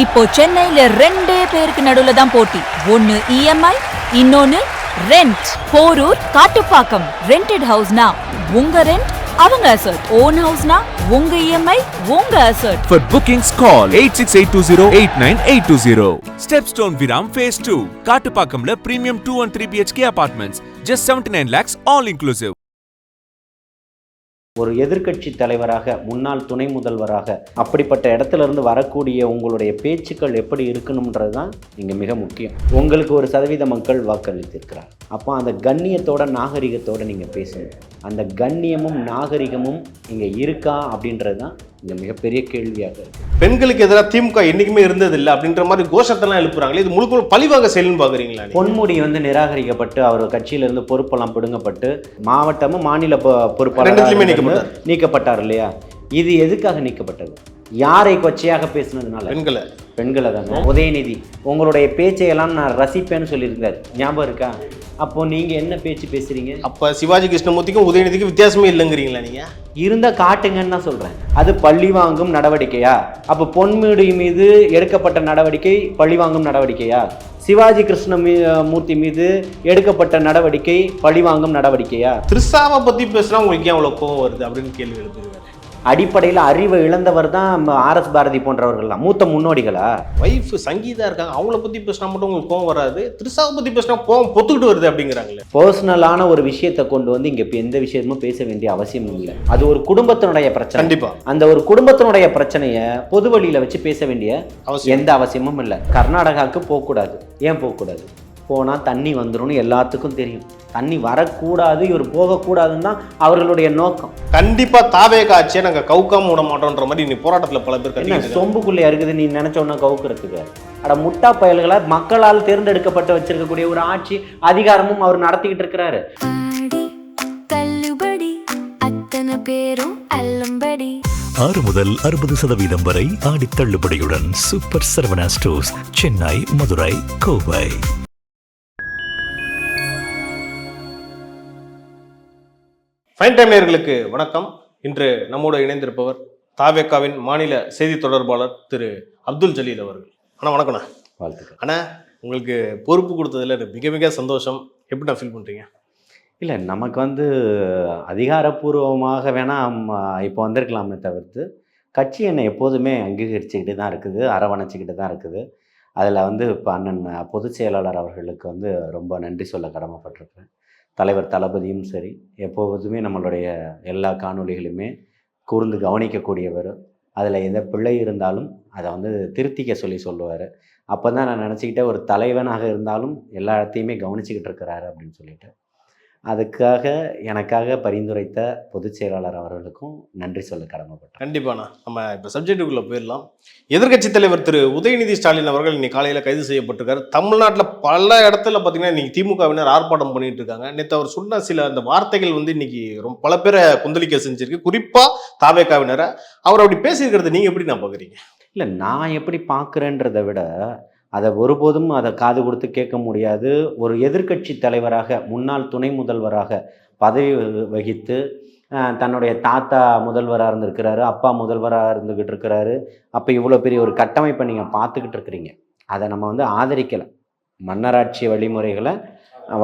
இப்போ சென்னையில ரெண்டே பேருக்கு நடுவுல தான் போட்டி. ஒன்னு இஎம்ஐ, இன்னொன்னு ரெண்ட். போரூர், காட்டுப்பாக்கம். ரெண்டட் ஹவுஸ்னா உங்க ரெண்ட், அவங்க அசர்ட். ஓன் ஹவுஸ்னா உங்க இஎம்ஐ, உங்க assert. For bookings call 8682089820. Stepstone Viram Phase 2. காட்டுப்பாக்கம்ல premium 2 and 3 BHK apartments. Just 79 lakhs all inclusive. ஒரு எதிர்க்கட்சி தலைவராக, முன்னாள் துணை முதல்வராக, அப்படிப்பட்ட இடத்துல இருந்து வரக்கூடிய உங்களுடைய பேச்சுக்கள் எப்படி இருக்கணும்ன்றது தான் இங்கே மிக முக்கியம். உங்களுக்கு 1% மக்கள் வாக்களித்திருக்கிறார். அப்போ அந்த கண்ணியத்தோட நாகரிகத்தோடு நீங்கள் பேசணும். அந்த கண்ணியமும் நாகரிகமும் இங்கே இருக்கா அப்படின்றது தான் இங்கே மிகப்பெரிய கேள்வியாக இருக்குது. பெண்களுக்கு எதிராக திமுக என்றைக்குமே இருந்ததில்லை அப்படின்ற மாதிரி கோஷத்தெல்லாம் எழுப்புறாங்களே, இது முழுக்க பழிவாக செயல்னு பார்க்குறீங்களா? பொன்முடி நிராகரிக்கப்பட்டு அவர் கட்சியிலிருந்து பொறுப்பெல்லாம் பிடுங்கப்பட்டு மாவட்டமும் மாநில பொறுப்பாளர் நீக்கப்பட்டார் இல்லையா? இது எதுக்காக நீக்கப்பட்டது? யாரை கொச்சையாக பேசினதுனால? பெண்களை தானே. உதயநிதி உங்களுடைய பேச்சையெல்லாம் நான் ரசிப்பேன்னு சொல்லியிருந்தார், ஞாபகம் இருக்கா? அப்போ நீங்க என்ன பேச்சு பேசுறீங்க? அப்ப சிவாஜி கிருஷ்ணமூர்த்திக்கும் உதயநிதிக்கும் வித்தியாசமே இல்லைங்கிறீங்களா? நீங்க இருந்தா காட்டுங்கன்னு தான் சொல்றேன். அது பழி வாங்கும் நடவடிக்கையா? அப்ப பொன்முடி மீது எடுக்கப்பட்ட நடவடிக்கை பழி வாங்கும் நடவடிக்கையா? சிவாஜி கிருஷ்ணமூர்த்தி மீது எடுக்கப்பட்ட நடவடிக்கை பழிவாங்கும் நடவடிக்கையா? திரிஷாவை பத்தி பேசுனா உங்களுக்கு ஏன் அவ்வளவு கோவம் வருது அப்படின்னு கேள்வி எழுப்புறாரு. அடிப்படையில் அறிவை இழந்தவர் தான் RS பாரதி போன்றவர்கள்லாம் மூத்த முன்னோடிகளா? வைஃப் சங்கீதா இருக்காங்க, அவங்கள பத்தி பேசினா மட்டும் உங்களுக்கு கோவம் வராது, திரிஷாவை பத்தி பேசினா கோவம் பொத்துக்கிட்டு வருது அப்படிங்கிறாங்களே. பர்சனலான ஒரு விஷயத்தை கொண்டு வந்து இங்க எந்த விஷயமும் பேச வேண்டிய அவசியம் இல்லை. அது ஒரு குடும்பத்தினுடைய பிரச்சனை. கண்டிப்பா அந்த ஒரு குடும்பத்தினுடைய பிரச்சனைய பொது வழியில வச்சு பேச வேண்டிய எந்த அவசியமும் இல்லை. கர்நாடகாவுக்கு போகக்கூடாது. ஏன் போகக்கூடாது? போனால் தண்ணி வந்துடும் எல்லாத்துக்கும் தெரியும். தண்ணி வரக்கூடாது, இவர் போகக்கூடாதுன்னு தான் அவர்களுடைய நோக்கம். கண்டிப்பா தாவே காட்சியை நாங்கள் கவுக்காம விட மாட்டோன்ற மாதிரி நீ போராட்டத்தில் பல பேர் என்ன சொம்புக்குள்ளே இருக்குது நீ நினைச்சோன்னா கவுக்கிறதுக்கு? அட முட்டா பயல்களை மக்களால் தேர்ந்தெடுக்கப்பட்டு வச்சிருக்கக்கூடிய ஒரு ஆட்சி அதிகாரமும் அவர் நடத்திக்கிட்டு இருக்கிறாரு. பேரும் 6 முதல் 60% வரை ஆடி தள்ளுபடியுடன் super Saravana stores, Chennai, Madurai, Kovai. Fine time நேயர்களுக்கு வணக்கம். இன்று நம்மோடு இணைந்திருப்பவர் தாவேகாவின் மாநில செய்தி தொடர்பாளர் திரு அப்துல் ஜலீல் அவர்கள். அண்ணா வணக்கண்ணா. வாழ்த்துக்கள் அண்ணா. உங்களுக்கு பொறுப்பு கொடுத்ததில் மிக மிக சந்தோஷம். எப்படி நான் ஃபீல் பண்ணுறீங்க? இல்லை, நமக்கு அதிகாரப்பூர்வமாக வேணால் இப்போ வந்திருக்கலாமே தவிர்த்து கட்சி என்னை எப்போதுமே அங்கீகரிச்சுக்கிட்டு தான் இருக்குது, அரவணைச்சிக்கிட்டு தான் இருக்குது. அதில் இப்போ அண்ணன் பொதுச் செயலாளர் அவர்களுக்கு ரொம்ப நன்றி சொல்ல கடமைப்பட்டிருக்கிறேன். தலைவர் தளபதியும் சரி, எப்போதுமே நம்மளுடைய எல்லா காணொலிகளுமே கூர்ந்து கவனிக்கக்கூடியவர். அதில் எந்த பிள்ளை இருந்தாலும் அதை திருத்திக்க சொல்லுவார். அப்போ தான் நான் நினச்சிக்கிட்டேன், ஒரு தலைவனாக இருந்தாலும் எல்லா இடத்தையுமே கவனிச்சுக்கிட்டு இருக்கிறாரு அப்படின்னு சொல்லிட்டு. அதுக்காக எனக்காக பரிந்துரைத்த பொதுச் செயலாளர் அவர்களுக்கும் நன்றி சொல்ல கடமைப்பட்டேன். கண்டிப்பாண்ணா. நம்ம இப்போ சப்ஜெக்டுக்குள்ளே போயிடலாம். எதிர்க்கட்சி தலைவர் திரு உதயநிதி ஸ்டாலின் அவர்கள் இன்னைக்கு காலையில் கைது செய்யப்பட்டிருக்காரு. தமிழ்நாட்டில் பல இடத்துல பார்த்தீங்கன்னா இன்னைக்கு திமுகவினர் ஆர்ப்பாட்டம் பண்ணிட்டு இருக்காங்க. நேற்று அவர் சொன்ன சில அந்த வார்த்தைகள் இன்னைக்கு ரொம்ப பல பேரை கொந்தளிக்க செஞ்சிருக்கு, குறிப்பாக தாவேகாவினரை. அவர் அப்படி பேசியிருக்கிறது நீங்கள் எப்படி நான் பார்க்குறீங்க? இல்லை, நான் எப்படி பார்க்குறேன்றதை விட அதை ஒருபோதும் அதை காது கொடுத்து கேட்க முடியாது. ஒரு எதிர்க்கட்சி தலைவராக, முன்னாள் துணை முதல்வராக பதவி வகித்து தன்னுடைய தாத்தா முதல்வராக இருந்திருக்கிறாரு, அப்பா முதல்வராக இருந்துக்கிட்டு இருக்கிறாரு. அப்போ இவ்வளோ பெரிய ஒரு கட்டமைப்பை நீங்கள் பார்த்துக்கிட்டு இருக்கிறீங்க. அதை நம்ம ஆதரிக்கலை. மன்னராட்சி வழிமுறைகளை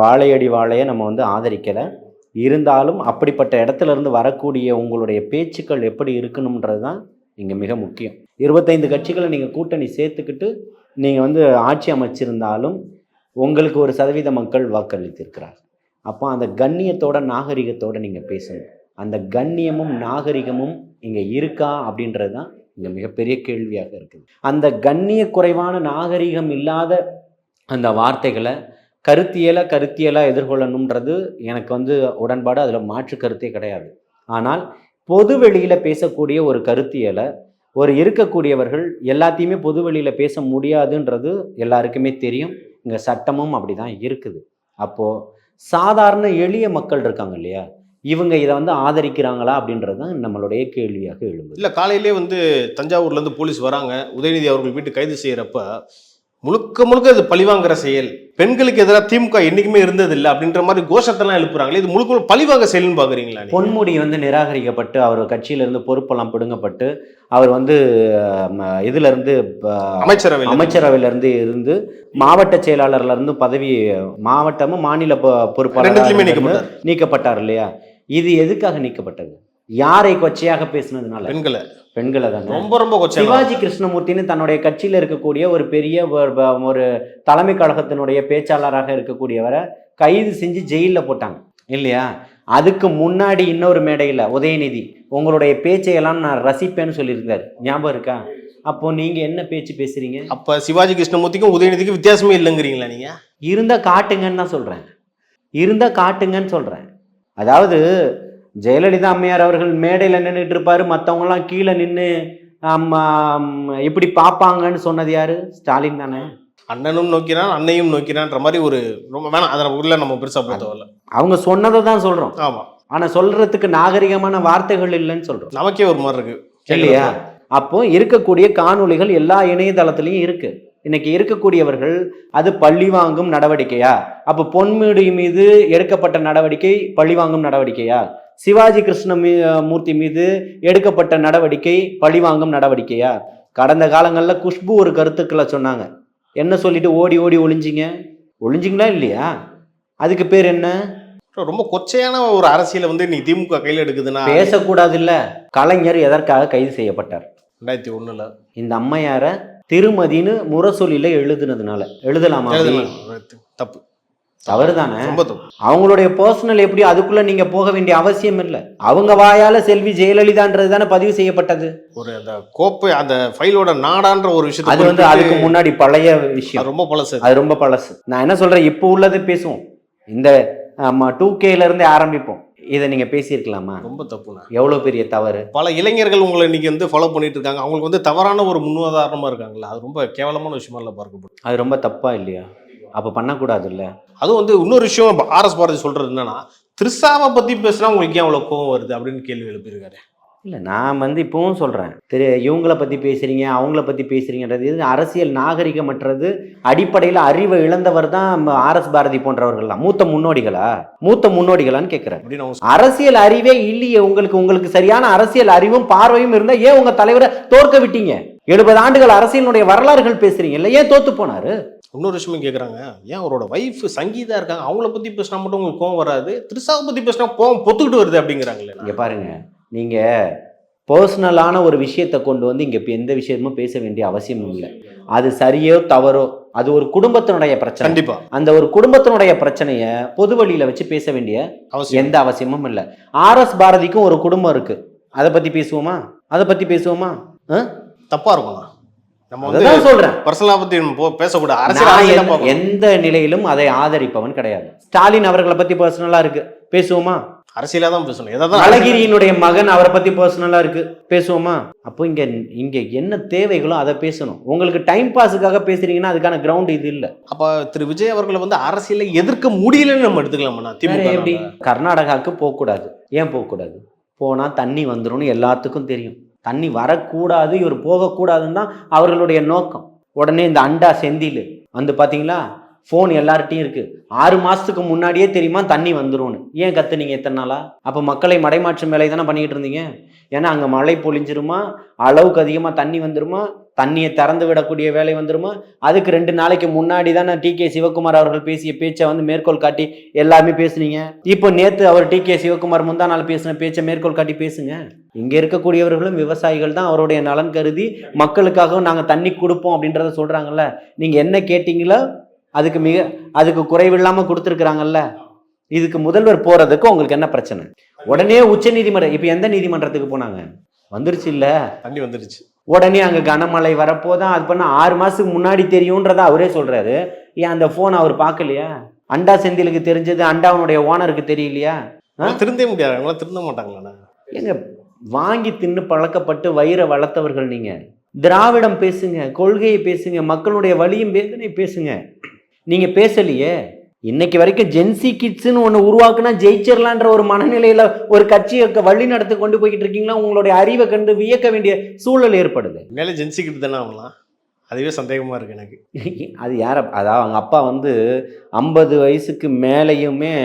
வாழையடி வாழையை நம்ம ஆதரிக்கலை. இருந்தாலும் அப்படிப்பட்ட இடத்துல இருந்து வரக்கூடிய உங்களுடைய பேச்சுக்கள் எப்படி இருக்கணுன்றது தான் இங்கே மிக முக்கியம். 25 கட்சிகளை நீங்கள் கூட்டணி சேர்த்துக்கிட்டு நீங்கள் ஆட்சி அமைச்சிருந்தாலும் உங்களுக்கு 1% மக்கள் வாக்களித்திருக்கிறார். அப்போ அந்த கண்ணியத்தோட நாகரிகத்தோடு நீங்கள் பேசணும். அந்த கண்ணியமும் நாகரிகமும் இங்கே இருக்கா அப்படின்றது தான் இங்கே மிகப்பெரிய கேள்வியாக இருக்குது. அந்த கண்ணிய குறைவான நாகரிகம் இல்லாத அந்த வார்த்தைகளை கருத்தியலாக எதிர்கொள்ளணுன்றது எனக்கு உடன்பாடு, அதில் மாற்று கருத்தே கிடையாது. ஆனால் பொது வெளியில் பேசக்கூடிய ஒரு கருத்தியலை இருக்கக்கூடியவர்கள் எல்லாத்தையுமே பொது வெளியில் பேச முடியாதுன்றது எல்லாருக்குமே தெரியும். இங்கே சட்டமும் அப்படி தான் இருக்குது. அப்போது சாதாரண எளிய மக்கள் இருக்காங்க இல்லையா, இவங்க இதை ஆதரிக்கிறாங்களா அப்படின்றது தான் நம்மளுடைய கேள்வியாக எழும்புது. இல்லை, காலையிலே தஞ்சாவூர்லேருந்து போலீஸ் வராங்க, உதயநிதி அவர்கள் வீட்டு கைது செய்கிறப்ப முழுக்க முழுக்க இது பழிவாங்கிற செயல், பெண்களுக்கு எதிராக திமுக என்னைக்குமே இருந்தது இல்லை அப்படின்ற மாதிரி கோஷத்தெல்லாம் எழுப்புறாங்களே, இது முழுக்க பழிவாங்க செயல்னு பாக்குறீங்களா? பொன்முடி நிராகரிக்கப்பட்டு அவர் கட்சியிலிருந்து பொறுப்பெல்லாம் பிடுங்கப்பட்டு அவர் இதுல இருந்து அமைச்சரவையில இருந்து மாவட்ட செயலாளர்ல இருந்து பதவி மாவட்டமும் மாநில பொறுப்பாளர் நீக்கப்பட்டார் இல்லையா? இது எதுக்காக நீக்கப்பட்டது? யாரை கொச்சையாக பேசினதுனால? பெண்களை தான். ரொம்ப ரொம்ப சிவாஜி கிருஷ்ணமூர்த்தின்னு தன்னுடைய கட்சியில இருக்கக்கூடிய ஒரு பெரிய ஒரு தலைமை கழகத்தினுடைய பேச்சாளராக இருக்கக்கூடியவரை கைது செஞ்சு ஜெயில போட்டாங்க இல்லையா? அதுக்கு முன்னாடி இன்னொரு மேடையில் உதயநிதி உங்களுடைய பேச்சையெல்லாம் நான் ரசிப்பேன்னு சொல்லியிருந்தார், ஞாபகம் இருக்கா? அப்போ நீங்க என்ன பேச்சு பேசுறீங்க? அப்ப சிவாஜி கிருஷ்ணமூர்த்திக்கும் உதயநிதிக்கும் வித்தியாசமே இல்லைங்கிறீங்களா நீங்க? இருந்தா காட்டுங்கன்னு தான் சொல்றேன், இருந்தா காட்டுங்கன்னு சொல்றேன். அதாவது ஜெயலலிதா அம்மையார் அவர்கள் மேடையில் நின்றுட்டு இருப்பாரு, மற்றவங்கலாம் கீழே நின்று இப்படி பார்ப்பாங்கன்னு சொன்னது யாரு? ஸ்டாலின் தானே. அண்ணனும் நோக்கினான் அன்னையும் நோக்கினான்ற மாதிரி ஒரு ரொம்ப வேணாம், அதை உள்ள நம்ம பெருசா போத்தவல்ல. அவங்க சொன்னதை தான் சொல்றோம். ஆமா, ஆனா சொல்றதுக்கு நாகரிகமான வார்த்தைகள் இல்லைன்னு சொல்றோம். நமக்கே ஒரு மாதிரி இருக்கு இல்லையா? அப்போ இருக்கக்கூடிய காணொளிகள் எல்லா இணையதளத்திலையும் இருக்கு. இன்னைக்கு இருக்கக்கூடியவர்கள் அது பழிவாங்கும் நடவடிக்கையா? அப்போ பொன்முடி மீது எடுக்கப்பட்ட நடவடிக்கை பழிவாங்கும் நடவடிக்கையா? சிவாஜி கிருஷ்ணமூர்த்தி மீது எடுக்கப்பட்ட நடவடிக்கை பழிவாங்கும் நடவடிக்கையா? கடந்த காலங்களில் குஷ்பு ஒரு கருத்துக்களை சொன்னாங்க. என்ன சொல்லிட்டு ஓடி ஓடி ஒளிஞ்சிங்களா இல்லையா? அதுக்கு பேர் என்ன? ரொம்ப கொச்சையான ஒரு அரசியலை நீ திமுக கையில் எடுக்குதுன்னா பேசக்கூடாது இல்ல. கலைஞர் எதற்காக கைது செய்யப்பட்டார்? 2001 இந்த அம்மையார திருமதின்னு முரசொலியில எழுதுனதுனால. எழுதலாமா? தப்பு, தவறு தானே. அவங்களுடைய பர்சனல் எப்படி அதுக்குள்ள நீங்க போக வேண்டிய அவசியம் இல்லை. அவங்க வாயால செல்வி ஜெயலலிதான்றது தானே பதிவு செய்யப்பட்டது. ஒரு அந்த கோப்பை அந்த ஃபைலோட நாடான்ற ஒரு விஷயம் அது அதுக்கு முன்னாடி பழைய விஷயம், ரொம்ப பழசு. அது ரொம்ப பழசு. நான் என்ன சொல்றேன், இப்போ உள்ளது பேசுவோம். இந்த 2Kல இருந்து ஆரம்பிப்போம். இதை நீங்க பேசியிருக்கலாமா? ரொம்ப தப்புண்ணா, எவ்வளவு பெரிய தவறு. பல இளைஞர்கள் உங்களை இன்னைக்கு ஃபாலோ பண்ணிட்டு இருக்காங்க. அவங்களுக்கு தவறான ஒரு முன்னுதாரணமா இருக்காங்களா? அது ரொம்ப கேவலமான விஷயமா இல்லை பார்க்கப்படும். அது ரொம்ப தப்பா இல்லையா? அப்ப பண்ணக்கூடாது இல்ல. அதுவும் இன்னொரு விஷயம் ஆர்எஸ் பாரதி சொல்றது என்னன்னா, திரிஷாவை பத்தி பேசினா உங்களுக்கு ஏன் அவ்வளவு கோவம் வருது அப்படின்னு கேள்வி எழுப்பியிருக்காரு. இல்லை, நான் இப்பவும் சொல்கிறேன், இவங்களை பற்றி பேசுகிறீங்க அவங்கள பற்றி பேசுகிறீங்கன்றது இது அரசியல் நாகரிகமற்றது. அடிப்படையில் அறிவை இழந்தவர் தான் ஆர்எஸ் பாரதி போன்றவர்கள்லாம். மூத்த முன்னோடிகளான்னு கேட்குறேன். அரசியல் அறிவே இல்லையே உங்களுக்கு சரியான அரசியல் அறிவும் பார்வையும் இருந்தால் ஏன் உங்கள் தலைவரை தோற்க விட்டீங்க? 70 ஆண்டுகள் அரசியலுடைய வரலாறுகள் பேசுறீங்க இல்லை, ஏன் தோத்து போனாரு? இன்னொரு விஷயம் கேட்குறாங்க, ஏன் அவரோட வைஃப் சங்கீதா இருக்காங்க, அவங்கள பற்றி பேசினா மட்டும் உங்களுக்கு கோவம் வராது, திரிஷாவை பற்றி பேசினா கோவம் பொத்துக்கிட்டு வருது அப்படிங்கிறாங்களே. இங்கே பாருங்க, நீங்கள் பர்சனலான ஒரு விஷயத்தை கொண்டு இங்கே எந்த விஷயமும் பேச வேண்டிய அவசியம் இல்லை. அது சரியோ தவறோ, அது ஒரு குடும்பத்தினுடைய பிரச்சனை. கண்டிப்பா அந்த ஒரு குடும்பத்தினுடைய பிரச்சனையை பொது வழியில வச்சு பேச வேண்டிய எந்த அவசியமும் இல்லை. ஆர்எஸ் பாரதிக்கும் ஒரு குடும்பம் இருக்கு, அதை பத்தி பேசுவோமா? தப்பா இருக்கும்ண்ணா. சொல்றேன், பர்சனலா பத்தி பேசக்கூடாது. எந்த நிலையிலும் அதை ஆதரிப்பவன் கிடையாது. ஸ்டாலின் அவர்களை பத்தி பர்சனலா இருக்கு, பேசுவோமா? அரசியலா தான் பேசணும். அழகிரியினுடைய மகன் அவரை பத்தி பர்சனலா இருக்கு, பேசுவோமா? அப்போ இங்க என்ன தேவைகளோ அதை பேசணும். உங்களுக்கு டைம் பாஸுக்காக பேசுறீங்கன்னா அதுக்கான கிரவுண்ட் இது இல்ல. அப்ப திரு விஜய் அவர்களை அரசியலை எதிர்க்க முடியலன்னு நம்ம எடுத்துக்கலாமா? எப்படி கர்நாடகாவுக்கு போக கூடாது? ஏன் போக கூடாது? போனா தண்ணி வந்துரும்னு எல்லாத்துக்கும் தெரியும். தண்ணி வரக்கூடாது, இவர் போகக்கூடாதுன்னு தான் அவர்களுடைய நோக்கம். உடனே இந்த அண்டா செந்தில் பாத்தீங்களா, ஃபோன் எல்லார்ட்டையும் இருக்கு. 6 மாசத்துக்கு முன்னாடியே தெரியுமா தண்ணி வந்துரும்னு. ஏன் கத்துனீங்க இத்தனை நாளா? அப்போ மக்களை மடைமாற்றும் வேலை தானே பண்ணிக்கிட்டு இருந்தீங்க. ஏன்னா அங்கே மழை பொழிஞ்சிருமா, அளவுக்கு அதிகமாக தண்ணி வந்துருமா, தண்ணியை திறந்து விடக்கூடிய வேலை வந்துருமா, அதுக்கு 2 நாளைக்கு முன்னாடி தானே டிகே சிவகுமார் அவர்கள் பேசிய பேச்சை மேற்கோள் காட்டி எல்லாமே பேசுனீங்க. இப்போ நேற்று அவர் டிகே சிவகுமார் முந்தா நாள் பேசின பேச்சை மேற்கோள் காட்டி பேசுங்க. இங்கே இருக்கக்கூடியவர்களும் விவசாயிகள் தான், அவருடைய நலன் கருதி மக்களுக்காகவும் நாங்கள் தண்ணி கொடுப்போம் அப்படின்றத சொல்கிறாங்கல்ல. நீங்கள் என்ன கேட்டீங்களோ அதுக்கு குறைவில்லாமல் கொடுத்துருக்குறாங்கல்ல. இதுக்கு முதல்வர் போறதுக்கு உங்களுக்கு என்ன பிரச்சனை? உடனே உச்ச நீதிமன்றம், இப்ப எந்த நீதிமன்றத்துக்கு போனாங்க? வந்துருச்சு இல்ல, தண்ணி வந்துருச்சு. உடனே அங்க கனமழை வரப்போதான் அது பண்ண 6 மாசத்துக்கு முன்னாடி தெரியும்ன்றத அவரே சொல்றாரு. ஏன் அந்த போன் அவர் பார்க்கலையா? அண்டா செந்திலுக்கு தெரிஞ்சது அண்டாவுடைய ஓனருக்கு தெரியலையா? திருந்தே முடியாது, அவங்களாம் திருந்த மாட்டாங்களா? எங்க வாங்கி தின்னு பழக்கப்பட்டு வயிறை வளர்த்தவர்கள் நீங்க. திராவிடம் பேசுங்க, கொள்கையை பேசுங்க, மக்களுடைய வலியும் வேதனை பேசுங்க. நீங்க பேசலையே. இன்னைக்கு வரைக்கும் ஜென்சி கிட்ஸ்ன்னு ஒன்று உருவாக்குனா ஜெயிச்சிடலான்ற ஒரு மனநிலையில ஒரு கட்சியை வழி நடத்தி கொண்டு போய்கிட்டு இருக்கீங்களா? உங்களுடைய அறிவை கண்டு வியக்க வேண்டிய சூழல் ஏற்படுது. மேலே ஜென்சி கிட் தானே ஆகலாம், அதுவே சந்தேகமா இருக்கு எனக்கு. அது யார, அதாவது அவங்க அப்பா வந்து 50 வயசுக்கு மேலேயுமே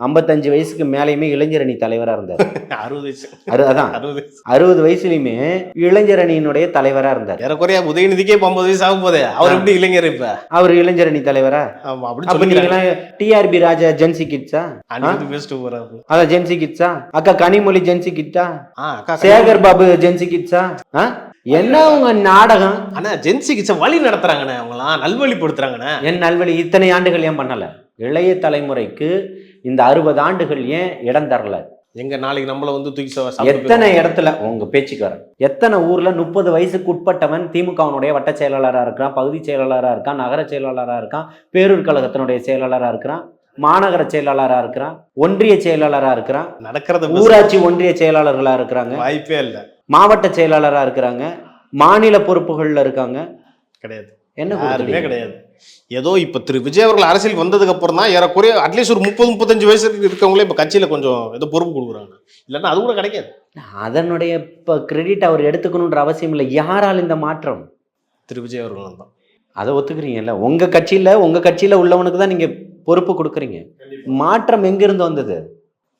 55 வயசுக்கு மேலேயுமே இளைஞரணி தலைவராக இருந்தார். 60 வயசு. அதான் 60 வயசுலையுமே இளைஞரணியினுடைய தலைவராக இருந்தார். ஏறக்குறைய உதயநிதிக்கே 50 வயசு ஆகும் போதே அவர் எப்படி இளைஞர் இப்ப? அவர் இளைஞரணி தலைவரா? ஆமா, அப்ப அப்படி நீங்களாம் டிஆர்பி ராஜா ஜென்சி கிட்ஸா? பேசிட்டு போறாரு. அதான் ஜென்சி கிட்ஸா? அக்கா கனிமொழி ஜென்சி கிட்டா? அக்கா சேகர் பாபு ஜென்சி கிட்ஸா? என்ன உங்க நாடகம்? ஆனா ஜென்சி கிட்ஸ வழி நடத்துறாங்கண்ணே, அவங்களாம் நல்வழிப்படுத்துறாங்கண்ணே. என் நல்வழி இத்தனை ஆண்டுகள் ஏன் பண்ணல? இளைய தலைமுறைக்கு இந்த 60 ஆண்டுகள் ஏன் இடம் தரல? எங்க நாளைக்கு நம்மள வந்து தூக்கி எத்தனை இடத்துல உங்க பேச்சுக்கு வர, எத்தனை ஊர்ல 30 வயசுக்கு உட்பட்டவன் திமுகவினுடைய வட்ட செயலாளராக இருக்கான், பகுதி செயலாளராக இருக்கான், நகர செயலாளராக இருக்கான், பேரூர் கழகத்தினுடைய செயலாளராக இருக்கிறான், மாநகர செயலாளராக இருக்கிறான், ஒன்றிய செயலாளராக இருக்கிறான், நடக்கிறது ஊராட்சி ஒன்றிய செயலாளர்களா இருக்கிறாங்க, வாய்ப்பே இல்ல, மாவட்ட செயலாளராக இருக்கிறாங்க, மாநில பொறுப்புகள்ல இருக்காங்க. கிடையாது, என்ன யாருமே கிடையாது. ஏதோ இப்ப திரு விஜய் அவர்கள் அரசியல் வந்ததுக்கு அப்புறம் தான் ஏறக்குறைய அட்லீஸ்ட் ஒரு 30-35 வயசு இருக்கவங்களே இப்ப கட்சியில கொஞ்சம் ஏதோ பொறுப்பு கொடுக்குறாங்க. இல்லைன்னா அது கூட கிடைக்காது. அதனுடைய இப்ப கிரெடிட் அவர் எடுத்துக்கணுன்ற அவசியம் இல்லை. யாரால் இந்த மாற்றம்? திரு விஜய் அவர்கள் தான். அதை ஒத்துக்கிறீங்கல்ல? உங்க கட்சியில உள்ளவனுக்கு தான் நீங்க பொறுப்பு கொடுக்குறீங்க. மாற்றம் எங்கிருந்து வந்தது?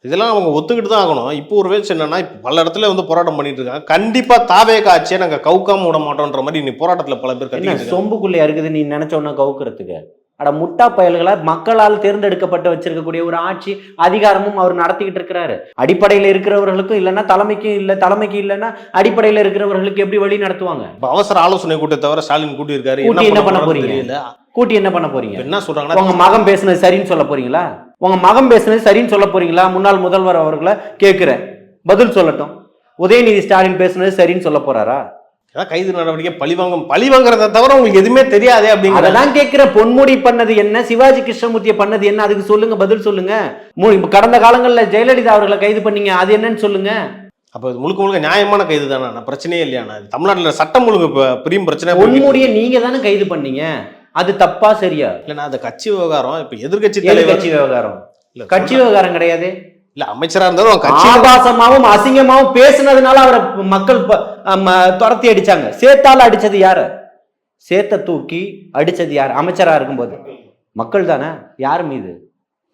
இதெல்லாம் அவங்க ஒத்துக்கிட்டு தான் ஆகணும். இப்போ ஒரு வேலை என்னன்னா, இப்போ பல இடத்துல வந்து போராட்டம் பண்ணிட்டு இருக்காங்க. கண்டிப்பா தாவேக ஆட்சியை நாங்க கவுக்காம விட மாட்டோம்ன்ற மாதிரி இன்னைக்கு போராட்டத்துல பல பேர் கட்டிட்டு சொம்புக்குள்ளே இருக்குது நீ நினைச்சோன்னா கவுக்குறதுக்கு. அட முட்டா பயல்களா, மக்களால் தேர்ந்தெடுக்கப்பட்டு வச்சிருக்கக்கூடிய ஒரு ஆட்சி அதிகாரமும் அவர் நடத்திக்கிட்டு இருக்கிறாரு. அடிப்படையில் இருக்கிறவர்களுக்கும் இல்லைன்னா தலைமைக்கு இல்லைன்னா அடிப்படையில் இருக்கிறவர்களுக்கு எப்படி வழி நடத்துவாங்க? அவசர ஆலோசனை கூட்டத்தை தவிர ஸ்டாலின் கூட்டி இருக்காரு. என்ன பண்ண போறீங்க? கூட்டி என்ன பண்ண போறீங்க? என்ன சொல்றாங்கன்னா, உங்க மகன் பேசுனது சரின்னு சொல்ல போறீங்களா? உங்க மகன் பேசுனது சரின்னு சொல்ல போறீங்களா? முன்னாள் முதல்வர் அவர்களை கேட்கிறேன், பதில் சொல்லட்டும். உதயநிதி ஸ்டாலின் பேசுனது சரின்னு சொல்ல போறாரா? கைது நடவடிக்கை பழிவாங்கிறத தவிர உங்களுக்கு எதுவுமே தெரியாதே அப்படிங்கிறதான் கேட்கிற. பொன்முடி பண்ணது என்ன, சிவாஜி கிருஷ்ணமூர்த்தியை பண்ணது என்ன, அதுக்கு சொல்லுங்க, பதில் சொல்லுங்க. கடந்த காலங்களில் ஜெயலலிதா அவர்களை கைது பண்ணீங்க, அது என்னன்னு சொல்லுங்க. அப்ப முழுக்க நியாயமான கைது தானே, பிரச்சனையே இல்லையா? தமிழ்நாட்டுல சட்டம் ஒழுங்கு பெரிய பிரச்சனை. பொன்முடியை நீங்க தானே கைது பண்ணீங்க, அது தப்பா சரியா? இல்லைன்னா அது கட்சி விவகாரம். இப்ப எதிர்கட்சி விவகாரம் கட்சி விவகாரம் கிடையாது. இல்ல அமைச்சரா இருந்தாலும் ஆபாசமாவும் அசிங்கமாவும் பேசுனதுனால அவரை மக்கள் துரத்தி அடிச்சாங்க. சேத்தால அடிச்சது யாரு? சேத்த தூக்கி அடிச்சது யார்? அமைச்சரா இருக்கும்போது மக்கள் தானே. யார் மீது?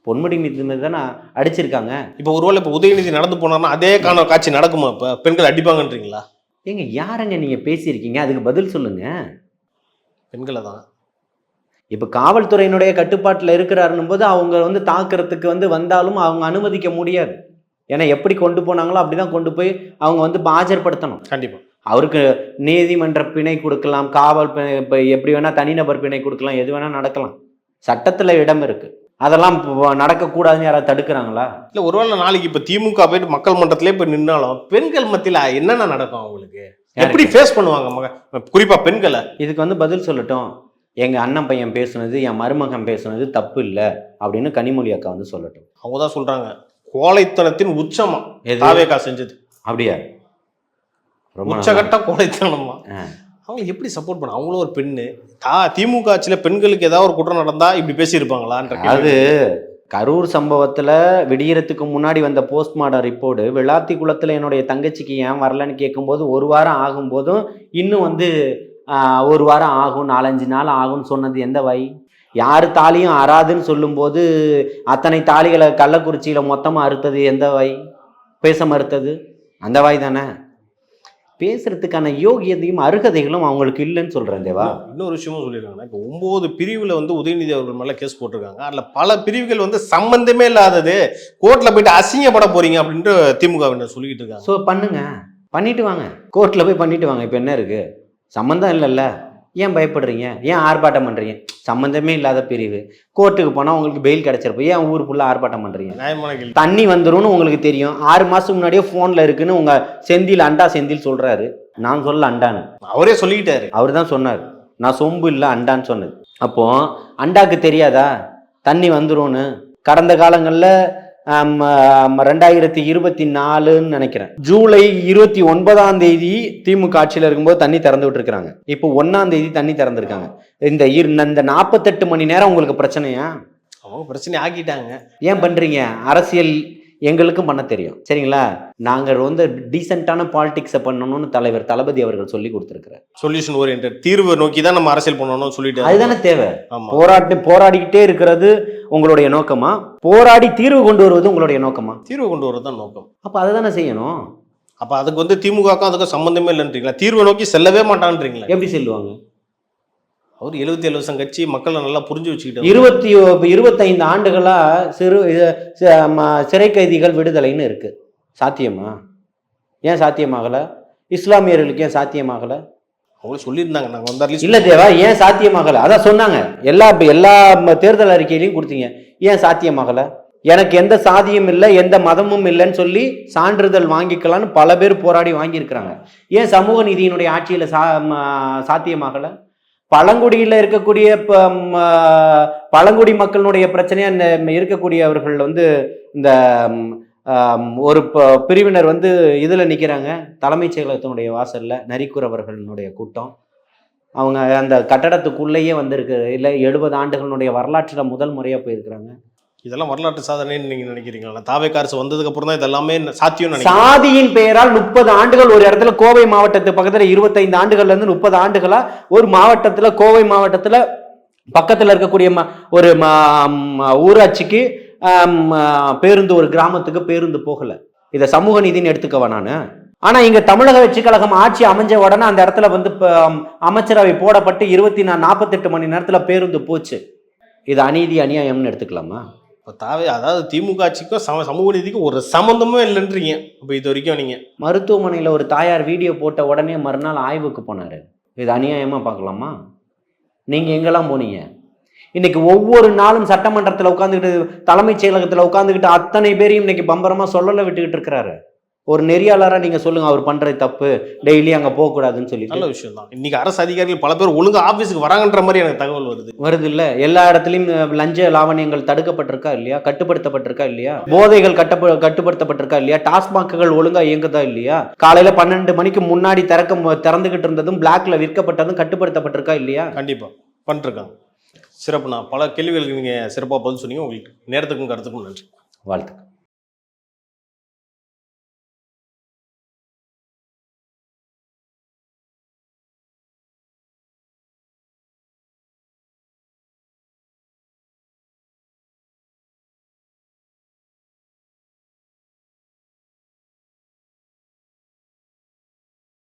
பொன்முடி மீது தானே அடிச்சிருக்காங்க. இப்ப ஒருவேளை இப்ப உதயநிதி நடந்து போனார்னா அதே காட்சி நடக்குமா? இப்ப பெண்கள் அடிப்பாங்கன்றீங்களா? ஏங்க யாருங்க நீங்க பேசியிருக்கீங்க? அதுக்கு பதில் சொல்லுங்க. பெண்களை தான். இப்போ காவல்துறையினுடைய கட்டுப்பாட்டில் இருக்கிறாருன்னும் போது அவங்க வந்து தாக்குறதுக்கு வந்தாலும் அவங்க அனுமதிக்க முடியாது. ஏன்னா எப்படி கொண்டு போனாங்களோ அப்படிதான் கொண்டு போய் அவங்க ஆஜர்படுத்தணும். கண்டிப்பா அவருக்கு நீதிமன்ற பிணை கொடுக்கலாம், காவல் இப்போ எப்படி வேணா தனிநபர் பிணை கொடுக்கலாம், எது வேணா நடக்கலாம். சட்டத்தில் இடம் இருக்கு. அதெல்லாம் நடக்கக்கூடாதுன்னு யாராவது தடுக்கிறாங்களா? இல்லை ஒருவேளை நாளைக்கு இப்போ திமுக போயிட்டு மக்கள் மன்றத்திலே போய் நின்னாலும் பெண்கள் மத்தியில் என்னென்ன நடக்கும்? அவங்களுக்கு எப்படி ஃபேஸ் பண்ணுவாங்க குறிப்பா பெண்களை? இதுக்கு பதில் சொல்லட்டும். எங்கள் அண்ணன் பையன் பேசுனது, என் மருமகன் பேசுனது தப்பு இல்லை அப்படின்னு கனிமொழி அக்கா சொல்லட்டும். அவங்க தான் சொல்றாங்க கோழைத்தனத்தின் உச்சமா தாவேகா செஞ்சது. அப்படியா? உச்சகட்ட கோழைத்தனமா? அவங்க எப்படி சப்போர்ட் பண்ண? அவங்களும் ஒரு பெண்ணு. திமுக ஆட்சியில் பெண்களுக்கு ஏதாவது ஒரு குற்றம் நடந்தா இப்படி பேசியிருப்பாங்களான்ற. அது கரூர் சம்பவத்தில் விடியறதுக்கு முன்னாடி வந்த போஸ்ட்மார்டம் ரிப்போர்ட்டு விளாத்தி குளத்தில் என்னுடைய தங்கச்சிக்கு ஏன் வரலன்னு கேட்கும்போது 1 வாரம் ஆகும்போதும் இன்னும் 1 வாரம் ஆகும், 4-5 நாள் ஆகும்னு சொன்னது எந்த வாய்? யார் தாலியும் அறாதுன்னு சொல்லும்போது அத்தனை தாலிகளை கள்ளக்குறிச்சியில் மொத்தமாக அறுத்தது எந்த வாய்? பேச மறுத்தது அந்த வாய் தானே. பேசுறதுக்கான யோகியதையும் அருகதைகளும் அவங்களுக்கு இல்லைன்னு சொல்றேன் தேவா. இன்னொரு விஷயமும் சொல்லியிருக்காங்கன்னா, இப்போ 9 பிரிவுல உதயநிதி அவர்கள் மேல கேஸ் போட்டிருக்காங்க. அதுல பல பிரிவுகள் சம்பந்தமே இல்லாதது, கோர்ட்ல போயிட்டு அசிங்கப்பட போறீங்க அப்படின்ட்டு திமுக சொல்லிக்கிட்டு இருக்காங்க. ஸோ பண்ணிட்டு வாங்க, கோர்ட்ல போய் பண்ணிட்டு வாங்க. இப்போ என்ன இருக்கு? சம்மந்தம் இல்லைல்ல, ஏன் பயப்படுறீங்க? ஏன் ஆர்ப்பாட்டம் பண்ணுறீங்க? சம்மந்தமே இல்லாத பிரிவு, கோர்ட்டுக்கு போனால் உங்களுக்கு பெயில் கிடைச்சிருப்ப, ஏன் ஊர் ஃபுல்லாக ஆர்ப்பாட்டம் பண்ணுறீங்க? தண்ணி வந்துரும்னு உங்களுக்கு தெரியும். 6 மாதத்துக்கு முன்னாடியே ஃபோனில் இருக்குன்னு உங்கள் செந்தில் சொல்கிறாரு. நான் சொல்ல அண்டான்னு அவரே சொல்லிக்கிட்டாரு. அவர் தான் சொன்னார், நான் சொம்பு இல்லை அண்டான்னு சொன்னது. அப்போ அண்டாக்கு தெரியாதா தண்ணி வந்துரும்னு? கடந்த காலங்களில் 2024 நினைக்கிறேன், ஜூலை 29ஆம் தேதி திமுக ஆட்சியில் இருக்கும்போது தண்ணி திறந்து விட்டுருக்காங்க. இப்போ 1ஆம் தேதி தண்ணி திறந்துருக்காங்க. இந்த 48 மணி நேரம் உங்களுக்கு பிரச்சனையா? அவங்க பிரச்சனை ஆக்கிட்டாங்க. ஏன் பண்றீங்க? அரசியல் எங்களுக்கும் பண்ண தெரியும். சரிங்களா? நாங்கள் வந்து டீசெண்டான பாலிடிக்ஸை பண்ணணும்னு தலைவர் தளபதி அவர்கள் சொல்லி கொடுத்துருக்கிறார். சொல்யூஷன் ஓரியன்டட் தீர்வு நோக்கி தான் நம்ம அரசியல் பண்ணணும்னு சொல்லிட்டு அதுதானே தேவை. ஆமா. போராடிக்கிட்டே இருக்கிறது உங்களுடைய நோக்கமா? போராடி தீர்வு கொண்டு வருவது உங்களுடைய நோக்கமா? தீர்வு கொண்டு வரது தான் நோக்கம். அப்போ அதை தானே செய்யணும். அப்ப அதுக்கு வந்து திமுகவுக்கும் அதுக்கும் சம்பந்தமே இல்லைன்றீங்களா? தீர்வை நோக்கி செல்லவே மாட்டான்றீங்களா? எப்படி செல்லுவாங்க? அவர் 77 வருஷம் கட்சி மக்களை நல்லா புரிஞ்சு வச்சுக்கிட்டு 25 ஆண்டுகளா சிறை கைதிகள் விடுதலைன்னு இருக்கு. சாத்தியமா? ஏன் சாத்தியமாகல? இஸ்லாமியர்களுக்கு ஏன் சாத்தியமாகல? அவங்க சொல்லியிருந்தாங்க நாங்கள் வந்து இல்ல தேவா, ஏன் சாத்தியமாகல? அதான் சொன்னாங்க. எல்லா தேர்தல் அறிக்கையிலையும் கொடுத்தீங்க. ஏன் சாத்தியமாகல? எனக்கு எந்த சாதியும் இல்லை, எந்த மதமும் இல்லைன்னு சொல்லி சான்றிதழ் வாங்கிக்கலான்னு பல பேர் போராடி வாங்கியிருக்கிறாங்க. ஏன் சமூக நீதியினுடைய ஆட்சியில் சாத்தியமாகல? பழங்குடியில் இருக்கக்கூடிய பழங்குடி மக்களுடைய பிரச்சனையா இருக்கக்கூடியவர்கள் வந்து இந்த ஒரு பிரிவினர் வந்து இதில் நிற்கிறாங்க, தலைமைச் செயலகத்தினுடைய வாசலில் நரிக்குறவர்களுடைய கூட்டம். அவங்க அந்த கட்டடத்துக்குள்ளேயே வந்திருக்கு. இல்லை 70 ஆண்டுகளுடைய வரலாற்றில் முதல் முறையாக போயிருக்கிறாங்க. இதெல்லாம் வரலாற்று சாதனைன்னு நீங்க நினைக்கிறீங்களா? தாவேக்கா அரசு வந்ததுக்கு அப்புறம் தான் இதெல்லாமே சாத்தியம். சாதியின் பெயரால் 30 ஆண்டுகள் ஒரு இடத்துல கோவை மாவட்டத்து பக்கத்துல 25 ஆண்டுகள்ல இருந்து 30 ஆண்டுகளா ஒரு மாவட்டத்துல, கோவை மாவட்டத்துல பக்கத்துல இருக்கக்கூடிய ஒரு ஊராட்சிக்கு பேருந்து, ஒரு கிராமத்துக்கு பேருந்து போகல. இதை சமூக நீதினு எடுத்துக்கவா நானு? ஆனா இங்க தமிழக வெற்றி கழகம் ஆட்சி அமைஞ்ச உடனே அந்த இடத்துல வந்து அமைச்சரவை போடப்பட்டு 48 மணி நேரத்துல பேருந்து போச்சு. இது அநீதி, அநியாயம்னு எடுத்துக்கலாமா? இப்போ அதாவது திமுக ஆட்சிக்கும் சமூக நீதிக்கும் ஒரு சம்மந்தமே இல்லைன்றீங்க. இப்போ இது வரைக்கும் நீங்க மருத்துவமனையில் ஒரு தாயார் வீடியோ போட்ட உடனே மறுநாள் ஆய்வுக்கு போனாரு. இது அநியாயமா பார்க்கலாமா? நீங்க எங்கெல்லாம் போனீங்க? இன்னைக்கு ஒவ்வொரு நாளும் சட்டமன்றத்தில் உட்காந்துக்கிட்டு, தலைமைச் செயலகத்தில் உட்காந்துக்கிட்டு அத்தனை பேரையும் இன்னைக்கு பம்பரமா சொல்லல விட்டுக்கிட்டு இருக்கிறாரு. ஒரு நெறியாளராக நீங்க சொல்லுங்க, அவர் பண்றது தப்பு, டெய்லி அங்க போக கூடாதுன்னு சொல்லி. நல்ல விஷயம் தான். இன்னைக்கு அரசு அதிகாரிகள் பல பேர் ஒழுங்கா ஆபீஸுக்கு வராங்கன்ற மாதிரி எனக்கு தகவல் வருது இல்ல? எல்லா இடத்துலயும் லஞ்ச லாவணியங்கள் தடுக்கப்பட்டிருக்கா இல்லையா? கட்டுப்படுத்தப்பட்டிருக்கா இல்லையா? போதைகள் கட்டுப்படுத்தப்பட்டிருக்கா இல்லையா? டாஸ்மாக்குகள் ஒழுங்கா இயங்குதா இல்லையா? காலையில 12 மணிக்கு முன்னாடி திறந்துகிட்டு இருந்ததும் பிளாக்ல விற்கப்பட்டதும் கட்டுப்படுத்தப்பட்டிருக்கா இல்லையா? கண்டிப்பா பண்ணிருக்காங்க. சிறப்புண்ணா. பல கேள்விகளுக்கு நீங்க சிறப்பாக பதில் சொன்னீங்க. உங்களுக்கு நேரத்துக்கும் கருத்துக்கும் நன்றி. வாழ்த்துக்கள்.